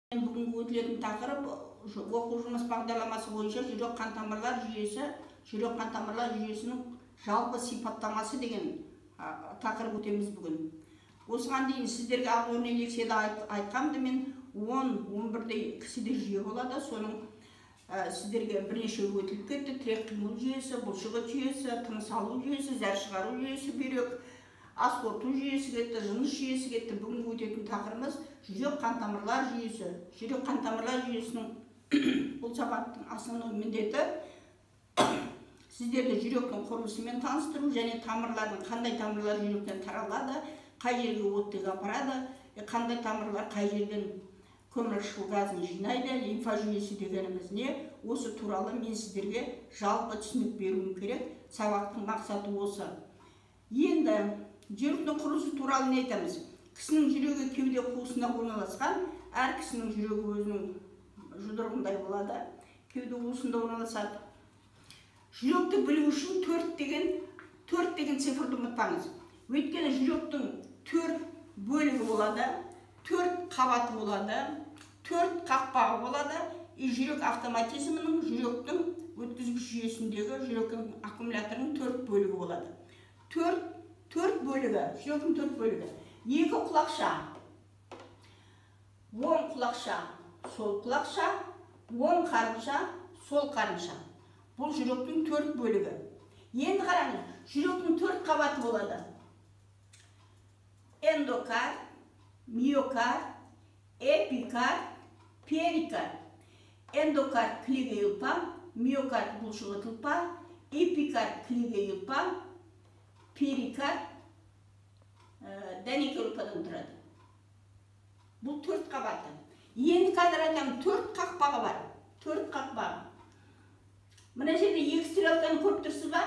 Бүгінгі өтілетін тақырып оқу жұмыс бағдарламасы бойынша жүрек қан тамырлар жүйесінің жалпы сипаттамасы деген тақырып өтеміз бүгін. Осыған дейін сіздерге ақ-өрнек лекцияда айтқанымды мен 10-11 кісіде жүйе болады. Соның сіздерге бірнеше өтіліп кетті. Тірек қимыл жүйесі, бұлшықет жүйесі, тыныс алу жүйесі, зәр шығару жүйесі, бүйрек, ас қорыту жүйесі кетті, жыныс жүйесі кетті. Бүгінгі өтетін тақырыбымыз жүрек қан тамырлар жүйесі. Жүрек қан тамырлар жүйесінің бұл сабақтың основной міндеті сіздерді жүректің құрылысымен таныстыру және тамырлардың қандай тамырлар жүректен таралады, қай жерге оттегі апарады, қандай тамырлар қай жерден көмірқышқыл газын жинайды, лимфа жүйесі дегеніміз не? Осы туралы мен сіздерге жалпы түсінік беруім керек. Сабақтың мақсаты осы. Енді жүректің құрылысы туралы не айтамыз? Кісінің жүрегі кеуде қуысында орналасқан, әр кісінің жүрегі өзінің жұдырығындай болады. Кеуде қуысында орналасады. Жүректі білу үшін 4 деген цифрды ұмытпаңыз. Өйткені жүректің 4 бөлігі болады, 4 қабаты болады, 4 қақпағы болады. Жүрек автоматизмінің, жүректің өткізгіш жүйесіндегі жүректің аккумуляторының 4 бөлігі болады. 4 бөлігі, жүректің 4 бөлігі. 2 құлақша, оң құлақша, сол құлақша, оң қарынша, сол қарынша. Бұл жүректің 4 бөлігі. Енді қараңыз, жүректің 4 қабаты болады. Эндокард, миокард, эпикард, перикард. Эндокард кілеге ұлпа, миокард бұлшық ет ұлпа, эпикард кілеге ұлпа, перикард дәнекер ұлпадан тұрады. Бұл 4 қабаты. Енді қазір айтамын, 4 қақпағы бар. 4 қақпағы. Мына жерде 2 стрелканы көріп тұрсыз ба?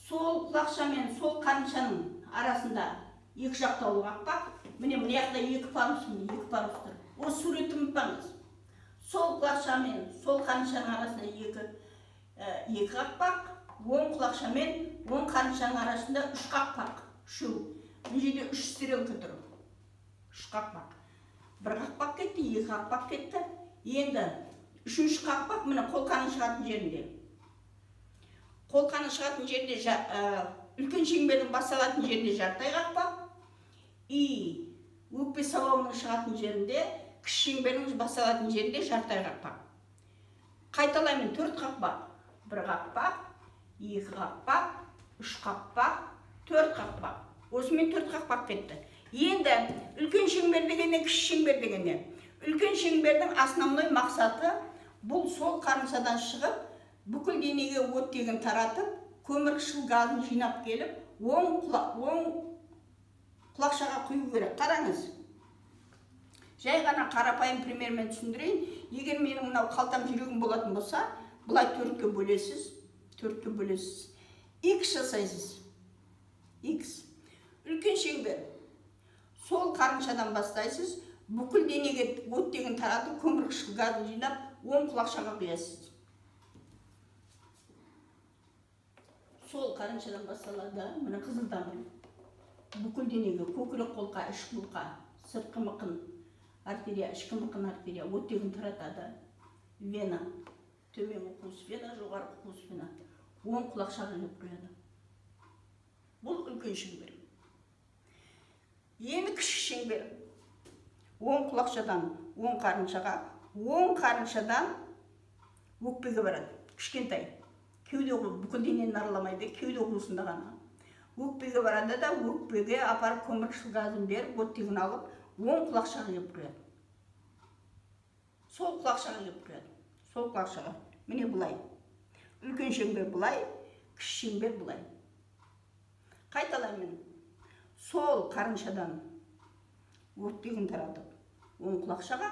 Сол құлақша мен сол қарыншаның арасында 2 жақтаулы қақпақ. Міне жақта 2 парус тұр. Осы суретті ұмытпаңыз. Сол құлақша мен сол қарыншаның арасында 2 қақпақ. Оң құлақша мен оң қарыншаның арасында 3 қақпақ. Мына жерде 3 стрелка тұр. 3 қақпақ. 1 қақпақ кетті, 2 қақпақ кетті. Енді 3-ші қақпақ міне қолқаның шығатын жерінде. Қолқаның шығатын жерде, үлкен шеңбердің басталатын жерінде жартай қақпақ. Өкпе сабауының шығатын жерінде, кіші шеңбердің басталатын жерінде жартай қақпақ. Қайталаймын, 4 қақпақ. 1 қақпақ, 2 қақпақ, 3 қақпақ, 4 қақпақ. Осымен 4 қақпақ кетті. Енді үлкен шеңбер дегенде, кіші шеңбер дегенде. Үлкен шеңбердің основной мақсаты бұл сол қарыншадан шығып, бүкіл денеге оттегін таратып, көмірқышқыл газын жинап келіп, оң құлақшаға құю керек. Қараңыз. Жай ғана қарапайым примермен түсіндірейін. Егер менің мынау қалтам жүрегім болатын болса, бұлай 4-ке бөлесіз. 4-ке бөлесіз. X жасайсыз. X. Үлкен шеңбер. Сол қарыншадан бастайсыз, бүкіл денеге оттегін таратып, көмірқышқыл газын жинап, оң құлақшаға құясыз. Сол қарыншадан басталады, мына қызыл тамыр. Бүкіл денеге, көкірек қолқа, ішкі қолқа, сыртқы мықын артерия, ішкі мықын артерия оттегін таратады. Вена, төменгі қуыс вена, жоғарғы қуыс вена. Оң құлақшаға келіп құяды. Бұл үлкен шеңбер. Енді кіші шеңбер. Оң құлақшадан оң қарыншадан өкпеге барады. Кішкентай. Кеуде бүкіл денені араламайды, кеуде қуысында ғана. Өкпеге барады да өкпеге апарып көмірқышқыл газын беріп, оттегін алып, оң құлақшаға келіп құяды. Сол құлақшаға келіп құяды. Сол құлақшаға. Міне бұлай. Үлкен шеңбер бұлай, кіші шеңбер бұлай. Қайталаймын. Сол қарыншадан оттегін таратып, оң құлақшаға,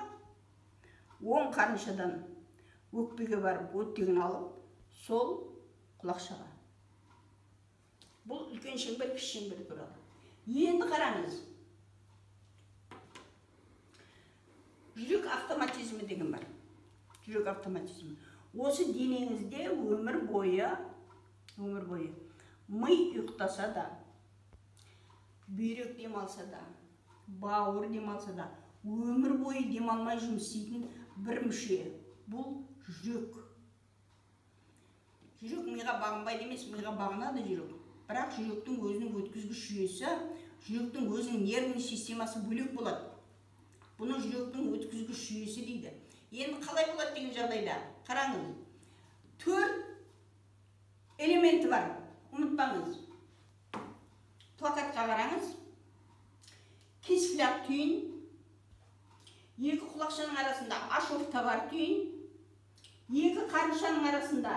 оң қарыншадан өкпеге барып, оттегін алып, сол құлақшаға. Бұл үлкен шеңбер, кіші шеңбер туралы. Енді қараңыз. Жүрек автоматизмі деген бар. Жүрек автоматизмі. Осы денеңізде өмір бойы ми ұйықтаса да, бүйрек демалса да, бауыр демалса да, өмір бойы демалмай жұмыс істейтін бір мүше. Бұл жүрек. Жүрек миға бағынбайды емес, миға бағынады жүрек. Бірақ жүректің өзінің өткізгіш жүйесі, жүректің өзінің нервный системасы бөлек болады. Бұны жүректің өткізгіш жүйесі дейді. Енді қалай болады деген жағдайда? Қараңыз. 4 элементі бар. Ұмытпаңыз. Плакатқа қараңыз. Кесфляк түйін. Екі құлақшаның арасында ашофта бар түйін. Екі қарыншаның арасында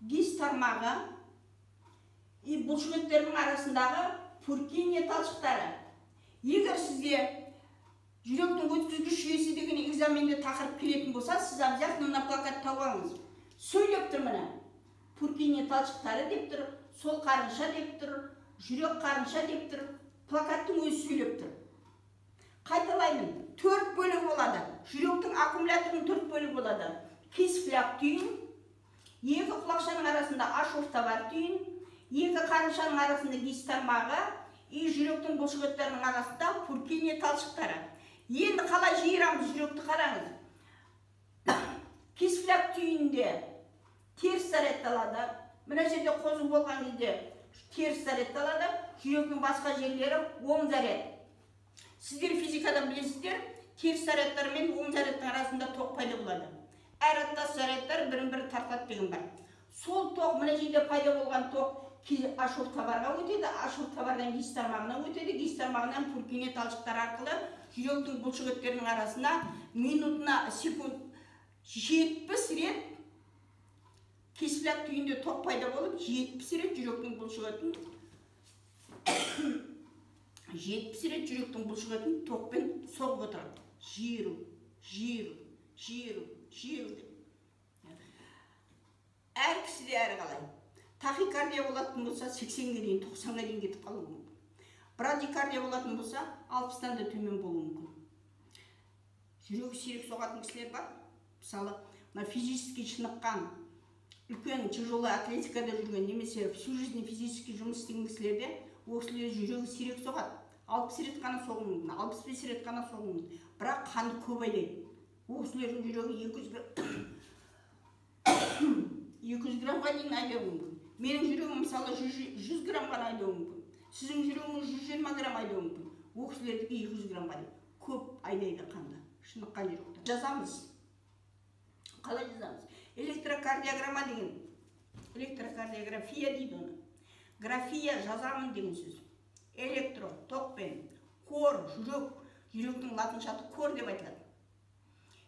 гис тармағы. Бұлшықеттердің арасындағы Пуркини талшықтары. Егер сізге жүректің өткізгіш жүйесі деген экзаменде тақырып келетін болса, сіз обязательно мына плакат тауып алыңыз. Сөйлеп тұр міне. Пуркини талшықтары деп тұр, сол қарынша деп тұр, жүрек қарынша деп тұр. Плакаттың өзі сөйлеп тұр. Қайталаймын. 4 бөлігі болады. Жүректің аккумуляторының 4 бөлігі болады. Кесфляк түйін, екі құлақшаның арасында ашофта бар түйін, екі қарыншаның арасында гис тармағы, жүректің бұлшықеттерінің арасында Пуркини талшықтары. Енді қалай жиырамыз жүректі қараңыз. Кесфляк түйінде теріс зарядталады. Мына жерде қозу болған кезде теріс зарядталады. Жүректің басқа жерлері оң заряд. Сіздер физикадан білесіздер, теріс зарядтар мен оң зарядтың арасында тоқ пайда болады. Әр аттас зарядтар бірін-бірі тартады деген бар. Сол тоқ, мына жерде пайда болған тоқ ашофтабарға өтеді, ашофтабардан гис тармағына өтеді, гис тармағынан Пуркини талшықтар арқылы жүректің бұлшықеттерінің арасына минутына секунд 70 рет кесфляк түйінде тоқ пайда болып, 70 рет жүректің бұлшықетін 70 рет жүректің бұлшықетін тоқпен соғып отырады. Жиыру, жиыру, жиыру, жиыру деп. Әр кісіде әрі қалай. Тахикардия болатын болса 80-ге дейін, 90-ға дейін кетіп қалуы мүмкін. Брадикардия болатын болса 60-тан да төмен болуы мүмкін. Жүрегі сирек соғатын кісілер бар. Мысалы, физически шыныққан, үлкен тяжелый атлетикада жүрген, немесе всю жизнь физически жұмыс істеген кісілерде ол кісілер жүрегі сирек соғады. 60 рет қана соғуы мүмкін, 65 рет қана соғуы мүмкін. Бірақ қанды көп айдайды. Ол кісілердің жүрегі 200 граммға дейін айдауы мүмкін. Менің жүрегім мысалы 100 граммға айдауы мүмкін. Сіздің жүрегіңіз 120 грамм айдауы мүмкін. Ол кісілердікі 200 граммға дейін. Көп айдайды қанды. Шыныққан жүректі. Жазамыз. Қалай жазамыз? Электрокардиограмма деген. Электрокардиография дейді оны. Графия жазамын деген сөз. Электро, тоқпен, кор, жүрек, жүректің латынша аты кор деп айтылады.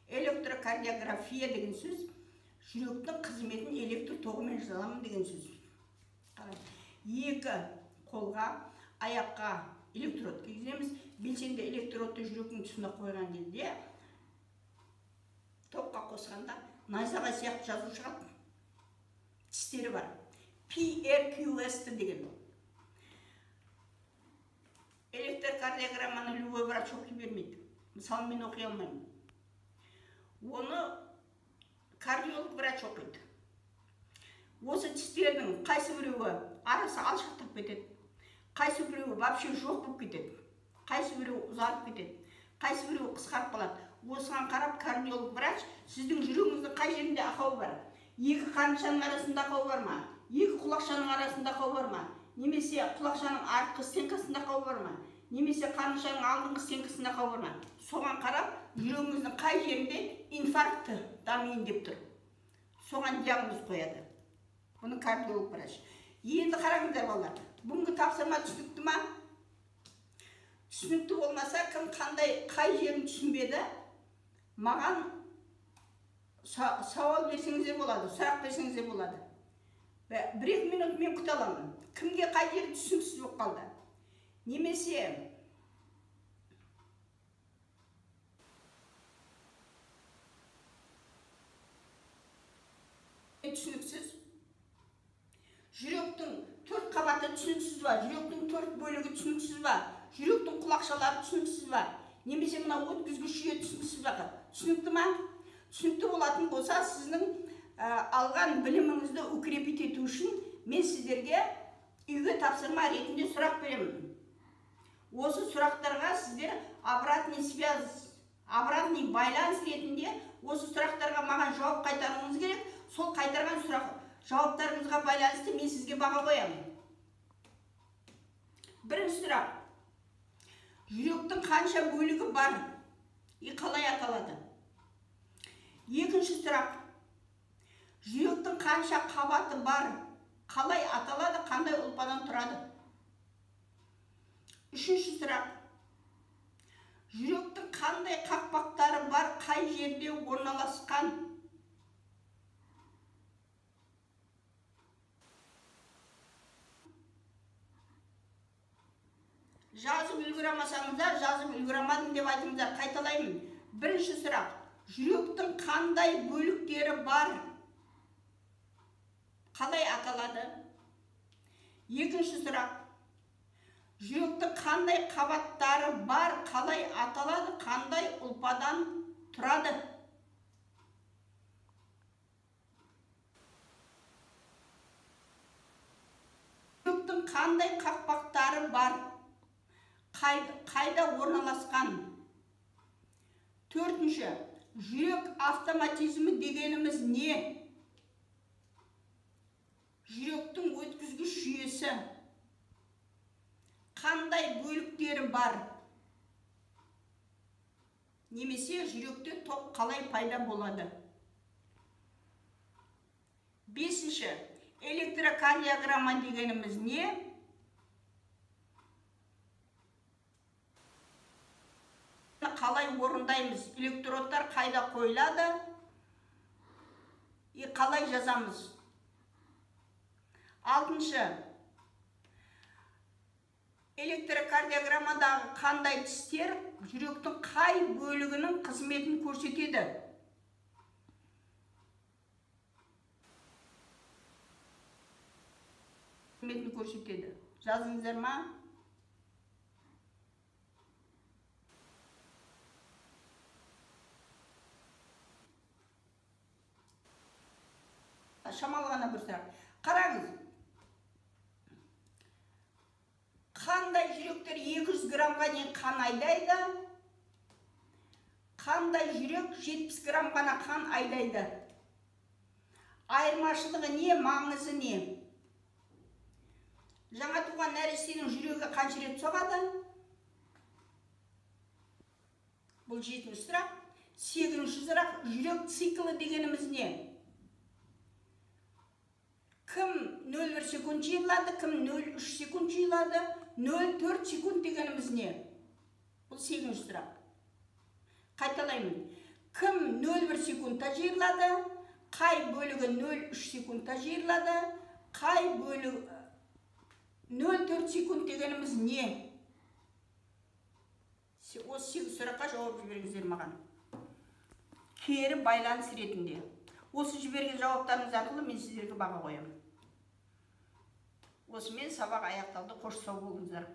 Электрокардиография деген сөз, жүректің қызметін электр тоғымен жазамын деген сөз. Екі қолға, аяққа электрод кигіземіз. Белсенді электродты жүректің тұсына қойған кезде, тоққа қосқанда найзағай сияқты жазу шығады. Тістері бар. PRQS деген. Электрокардиограмманы любой врач оқи бермейді. Мысалы, мен оқи алмаймын. Оны кардиолог врач оқиды. Осы тістердің қайсы біреуі арасы алшақтап кетеді, қайсы біреуі вообще жоқ болып кетеді, қайсы біреуі ұзарып кетеді, қайсы біреуі қысқарып қалады. Осыған қарап кардиолог врач сіздің жүрегіңіздің қай жерінде ақауы бар? Екі қарыншаның арасында ақау бар ма? Екі құлақшаның арасында ақау бар ма? Немесе құлақшаның артқы стенкасында ақау бар ма? Немесе қарыншаның алдыңғы стенкасында ақау бар ма? Соған қарап, жүрегіңіздің қай жерінде инфаркты дамиын деп тұр. Соған диагноз қояды. Бұны кардиолог врач. Енді қараңыздар балалар. Бүгінгі тапсырма түсінікті ма? Түсінікті болмаса, кім қай жерін түсінбеді? Маған сауал берсеңіздер болады, сұрақ берсеңіздер болады. 1-2 минут мен күте аламын. Кімге қай жері түсініксіз болып қалды? Немесе түсініксіз. Жүректің 4 қабаты түсініксіз ба? Жүректің 4 бөлігі түсініксіз ба? Жүректің құлақшалары түсініксіз ба? Немесе мына өткізгіш жүйе түсініксіз ба? Түсінікті ма? Түсінікті болатын болса, сіздің алған біліміңізді укрепить ету үшін мен сіздерге үйге тапсырма ретінде сұрақ беремін. Осы сұрақтарға сіздер обратный связь обратный байланыс ретінде осы сұрақтарға маған жауап қайтаруыңыз керек. Сол қайтарған жауаптарыңызға байланысты мен сізге баға қоямын. Бірінші сұрақ. Жүректің қанша бөлігі бар? Қалай аталады? Екінші сұрақ. Жүректің қанша қабаты бар? Қалай аталады? Қандай ұлпадан тұрады? Үшінші сұрақ. Жүректің қандай қақпақтары бар? Қай жерде орналасқан? Жазып үлгірамасаңыздар, жазып үлгірамадым деп айтыңыздар, қайталаймын. Бірінші сұрақ. Жүректің қандай бөліктері бар? Қалай аталады? Екінші сұрақ. Жүректің қандай қабаттары бар? Қалай аталады? Қандай ұлпадан тұрады? Жүректің қандай қақпақтары бар? Қайда орналасқан? Төртінші. Жүрек автоматизмі дегеніміз не? Жүректің өткізгіш жүйесі қандай бөліктері бар? Немесе жүректе ток қалай пайда болады? Бесінші. Электрокардиограмма дегеніміз не? Қалай орындаймыз? Электродтар қайда қойылады? Қалай жазамыз? Алтыншы. Электрокардиограммадағы қандай тістер жүректің қай бөлігінің қызметін көрсетеді? Қызметін көрсетеді. Жазыңыздар ма? Шамалы ғана бір сұрақ. Қараңыз. Қандай жүректер 200 граммға дейін қан айдайды? Қандай жүрек 70 грамм ғана қан айдайды? Айырмашылығы не, маңызы не? Жаңа туған нәрестенің жүрегі қанша рет соғады? Бұл 7-ші сұрақ. 8-ші сұрақ. Жүрек циклы дегеніміз не? Кім 0,1 секунд жиылады, кім 0,3 секунд жиылады, 0,4 секунд дегеніміз не? Бұл 8-ші сұрақ. Қайталаймын. Кім 0,1 секундта жиылады, қай бөлігі 0,3 секундта жиылады, қай бөлігі 0,4 секунд дегеніміз не? Осы 8 сұраққа жауап жіберіңіздер маған. Кері байланыс ретінде. Осы жіберген жауаптарыңыз арқылы мен сіздерге баға қоямын. Осымен сабақ аяқталды. Қош сау болыңыздар.